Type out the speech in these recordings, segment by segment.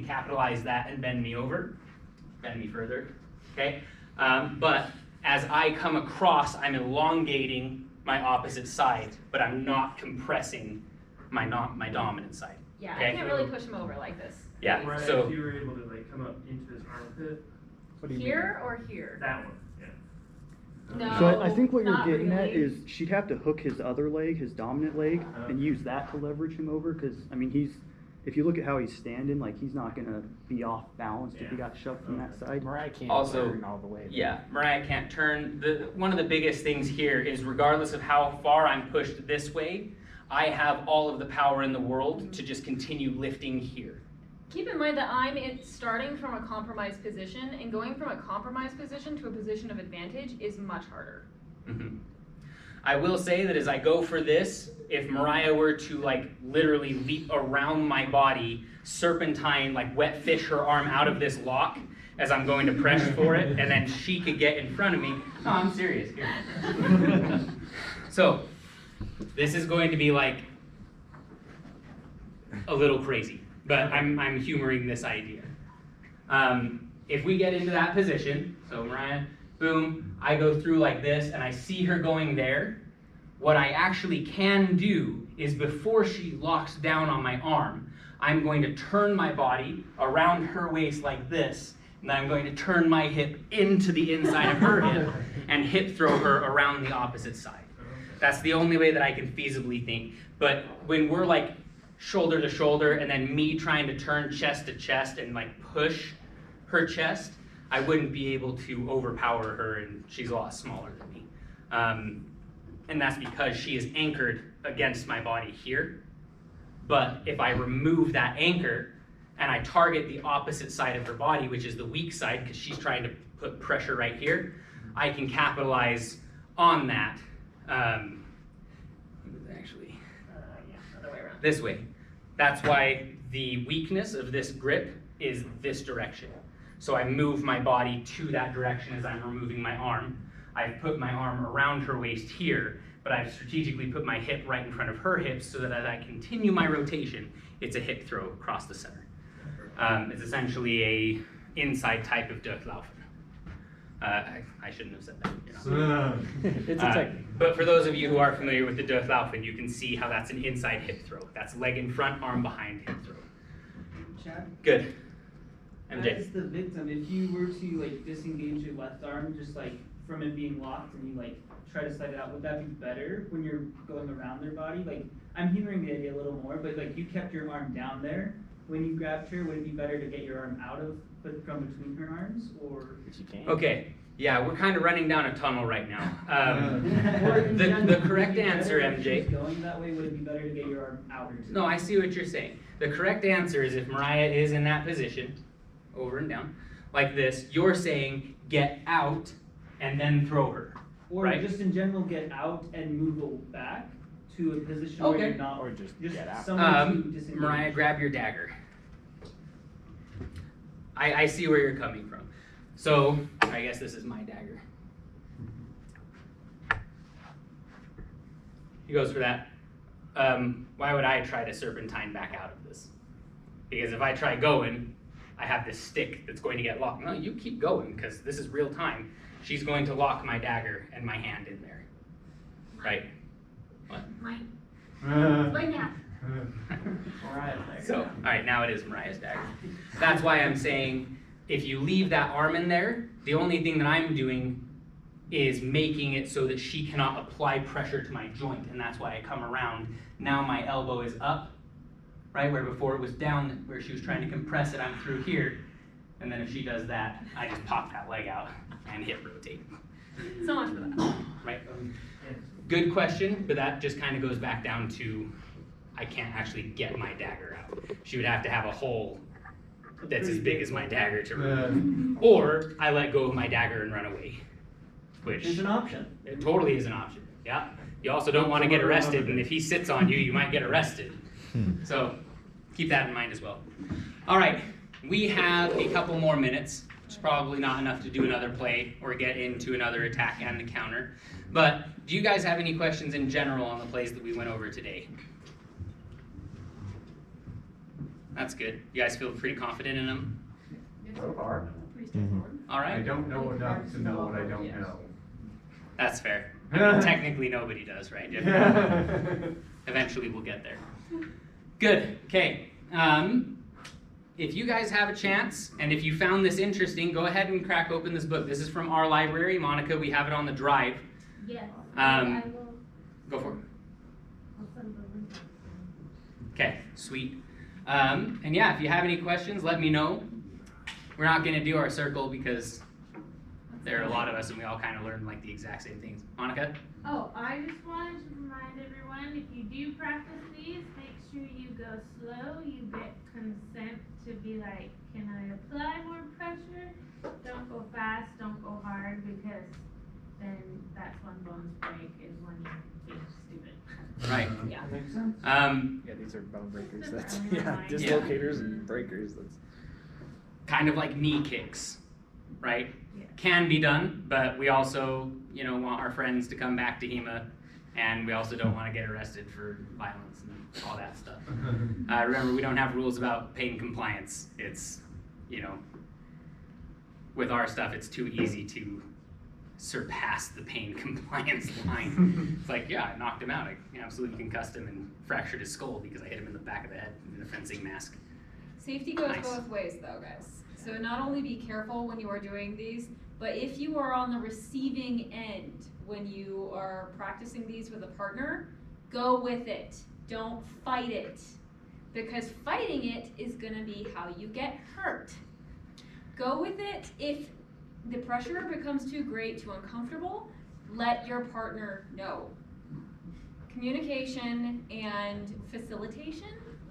capitalize that and bend me over, bend me further, okay? But as I come across, I'm elongating my opposite side, but I'm not compressing my dominant side. Yeah, okay? I can't really push him over like this. Yeah, Right, so if you were able to like come up into his armpit. What do you Here or here? That one, yeah. No. So I think what you're not getting at really. is she'd have to hook his other leg, his dominant leg, and use that to leverage him over. Because I mean, if you look at how he's standing, like he's not gonna be off balance if he got shoved from that side. Mariah can't Also, turn all the way. yeah, Mariah can't turn. One of the biggest things here is regardless of how far I'm pushed this way, I have all of the power in the world to just continue lifting here. Keep in mind that I'm starting from a compromised position, and going from a compromised position to a position of advantage is much harder. Mm-hmm. I will say that as I go for this, if Mariah were to like literally leap around my body, serpentine, like wet fish her arm out of this lock as I'm going to press for it, and then she could get in front of me. No, I'm serious here. So this is going to be like a little crazy, but I'm humoring this idea. If we get into that position, so Mariah, boom, I go through like this and I see her going there. What I actually can do is before she locks down on my arm, I'm going to turn my body around her waist like this, and I'm going to turn my hip into the inside of her hip and hip throw her around the opposite side. That's the only way that I can feasibly think. But when we're like shoulder to shoulder and then me trying to turn chest to chest and like push her chest, I wouldn't be able to overpower her, and she's a lot smaller than me. And that's because she is anchored against my body here. But if I remove that anchor and I target the opposite side of her body, which is the weak side, because she's trying to put pressure right here, I can capitalize on that. Actually, Other way around. this way. That's why the weakness of this grip is this direction. So I move my body to that direction as I'm removing my arm. I've put my arm around her waist here, but I've strategically put my hip right in front of her hips so that as I continue my rotation, it's a hip throw across the center. It's essentially a inside type of Durchlaufen. I shouldn't have said that. You know. It's a technique. But for those of you who are familiar with the Durchlaufen, you can see how that's an inside hip throw. That's leg in front, arm behind hip throw. Chad? Good. MJ. As the victim, if you were to like disengage your left arm, just like from it being locked, and you like try to slide it out, would that be better when you're going around their body? Like, I'm humoring the idea a little more, but like you kept your arm down there when you grabbed her. Would it be better to get your arm out of, but from between her arms, or? If you can. Okay. Yeah, we're kind of running down a tunnel right now. Or in The general, correct would it be answer, better if MJ. she's going that way, would it be better to get your arm out? No, I see what you're saying. The correct answer is if Mariah is in that position, over and down, like this, you're saying get out and then throw her. Or right? just in general, get out and move back to a position Okay. where you're not, Or just just get out. somewhere to disengage. Mariah, grab your dagger. I see where you're coming from. So, I guess this is my dagger. He goes for that. Why would I try to serpentine back out of this? Because if I try going, I have this stick that's going to get locked. No, you keep going, because this is real time. She's going to lock my dagger and my hand in there. Right? What? Mine. Mine now. So, all right, now it is Mariah's dagger. That's why I'm saying, if you leave that arm in there, the only thing that I'm doing is making it so that she cannot apply pressure to my joint, and that's why I come around. Now my elbow is up, right, where before it was down, where she was trying to compress it, I'm through here, and then if she does that, I just pop that leg out and hip rotate. So much for that. Right? Good question, but that just kind of goes back down to I can't actually get my dagger out. She would have to have a hole that's as big as my dagger to remove. Or I let go of my dagger and run away. Which Is an option. it totally is an option. Yeah. You also don't want to get arrested, and if he sits on you, you might get arrested. So keep that in mind as well. All right, we have a couple more minutes. It's probably not enough to do another play or get into another attack and the counter. But do you guys have any questions in general on the plays that we went over today? That's good. You guys feel pretty confident in them? So far. Pretty straightforward. All I right. don't know enough to know what I don't know. That's fair. I mean, technically nobody does, right? Eventually we'll get there. Good. Okay. If you guys have a chance, and if you found this interesting, go ahead and crack open this book. This is from our library. Monica, we have it on the drive. Yes. I will. Go for it. I'll send the link. Okay, sweet. And yeah, if you have any questions, let me know. We're not gonna do our circle because there are a lot of us and we all kind of learn like the exact same things. Monica? Oh, I just wanted to remind everyone, if you do practice these, make sure you go slow. You get consent to be like, can I apply more pressure? Don't go fast, don't go hard, because then that's when bones break, is when you're being stupid. Right. Yeah. Makes sense. Yeah, these are bone breakers. That's yeah, dislocators and breakers. That's Kind of like knee kicks, right? Yeah. Can be done, but we also, want our friends to come back to HEMA, and we also don't want to get arrested for violence and all that stuff. Remember, we don't have rules about pain compliance. It's, with our stuff, it's too easy to surpass the pain compliance line. It's like, yeah, I knocked him out. I absolutely concussed him and fractured his skull because I hit him in the back of the head in a fencing mask. Safety goes Nice. both ways though, guys. So not only be careful when you are doing these, but if you are on the receiving end when you are practicing these with a partner, go with it. Don't fight it. Because fighting it is gonna be how you get hurt. Go with it. If the pressure becomes too great, too uncomfortable, let your partner know. Communication and facilitation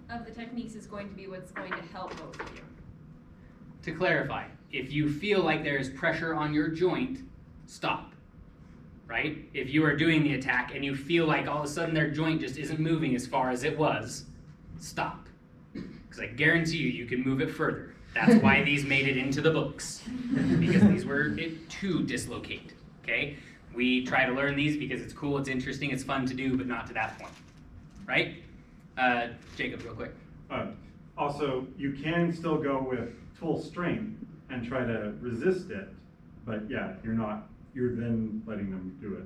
of the techniques is going to be what's going to help both of you. To clarify, if you feel like there's pressure on your joint, stop, right? If you are doing the attack and you feel like all of a sudden their joint just isn't moving as far as it was, stop. Because I guarantee you can move it further. That's why these made it into the books, because these were to dislocate, okay? We try to learn these because it's cool, it's interesting, it's fun to do, but not to that point, right? Jacob, real quick. Also, you can still go with full strength and try to resist it, but yeah, you're then letting them do it.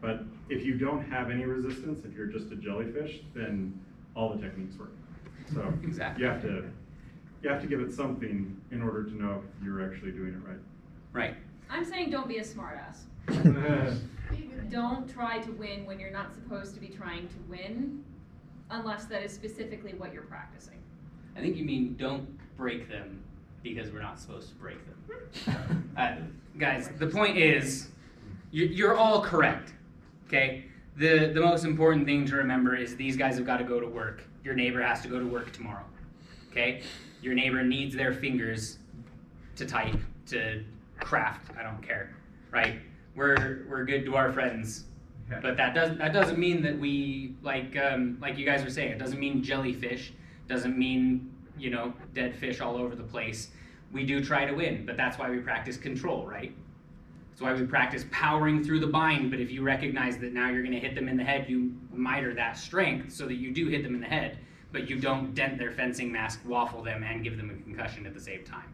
But if you don't have any resistance, if you're just a jellyfish, then all the techniques work. So Exactly. you have to give it something in order to know if you're actually doing it right. Right. I'm saying don't be a smartass. Don't try to win when you're not supposed to be trying to win, unless that is specifically what you're practicing. I think you mean don't break them because we're not supposed to break them. Guys, the point is, you're all correct, okay? The most important thing to remember is these guys have got to go to work. Your neighbor has to go to work tomorrow, okay? Your neighbor needs their fingers to type, to craft, I don't care, right? We're good to our friends, but that doesn't mean that we, like you guys were saying, it doesn't mean jellyfish, doesn't mean, dead fish all over the place. We do try to win, but that's why we practice control, right? That's why we practice powering through the bind, but if you recognize that now you're gonna hit them in the head, you miter that strength so that you do hit them in the head, but you don't dent their fencing mask, waffle them, and give them a concussion at the same time.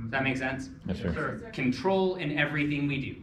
Does that make sense? Yes, sir. Sure. Control in everything we do.